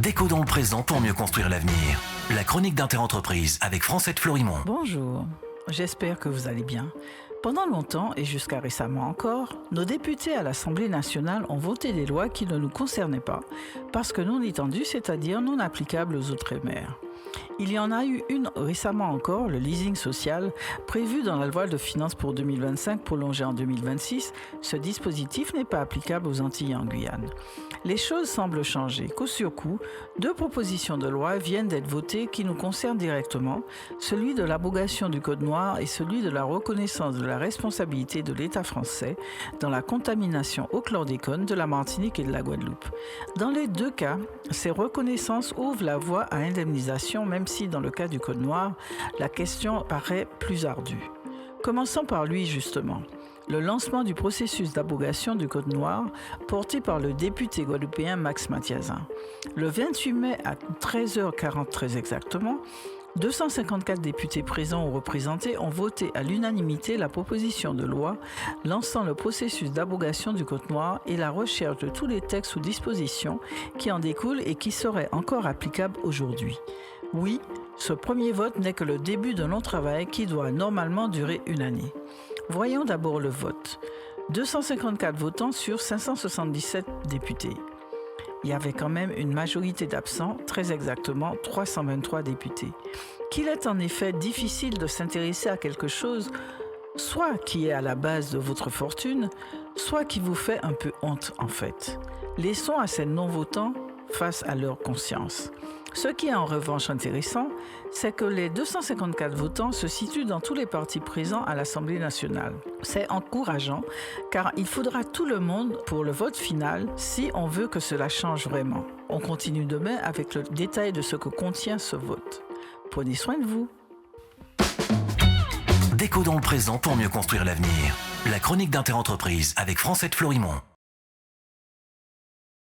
Déco dans le présent pour mieux construire l'avenir. La chronique d'Interentreprise avec Francette Florimond. Bonjour, j'espère que vous allez bien. Pendant longtemps, et jusqu'à récemment encore, nos députés à l'Assemblée nationale ont voté des lois qui ne nous concernaient pas, parce que non étendues, c'est-à-dire non applicables aux Outre-mer. Il y en a eu une récemment encore, le leasing social, prévu dans la loi de finances pour 2025, prolongé en 2026. Ce dispositif n'est pas applicable aux Antilles et en Guyane. Les choses semblent changer. Coup sur coup, deux propositions de loi viennent d'être votées qui nous concernent directement, celui de l'abrogation du Code noir et celui de la reconnaissance de la responsabilité de l'État français dans la contamination au chlordécone de la Martinique et de la Guadeloupe. Dans les deux cas, ces reconnaissances ouvrent la voie à indemnisation, même si dans le cas du Code noir, la question paraît plus ardue. Commençons par lui justement. Le lancement du processus d'abrogation du Code noir porté par le député guadeloupéen Max Mathiazin. Le 28 mai à 13h40 très exactement, 254 députés présents ou représentés ont voté à l'unanimité la proposition de loi lançant le processus d'abrogation du Code noir et la recherche de tous les textes ou dispositions qui en découlent et qui seraient encore applicables aujourd'hui. Oui, ce premier vote n'est que le début d'un long travail qui doit normalement durer une année. Voyons d'abord le vote. 254 votants sur 577 députés. Il y avait quand même une majorité d'absents, très exactement 323 députés. Qu'il est en effet difficile de s'intéresser à quelque chose, soit qui est à la base de votre fortune, soit qui vous fait un peu honte en fait. Laissons à ces non-votants face à leur conscience. Ce qui est en revanche intéressant, c'est que les 254 votants se situent dans tous les partis présents à l'Assemblée nationale. C'est encourageant car il faudra tout le monde pour le vote final si on veut que cela change vraiment. On continue demain avec le détail de ce que contient ce vote. Prenez soin de vous. Déco dans le présent pour mieux construire l'avenir. La chronique d'Interentreprise avec Francette Florimond.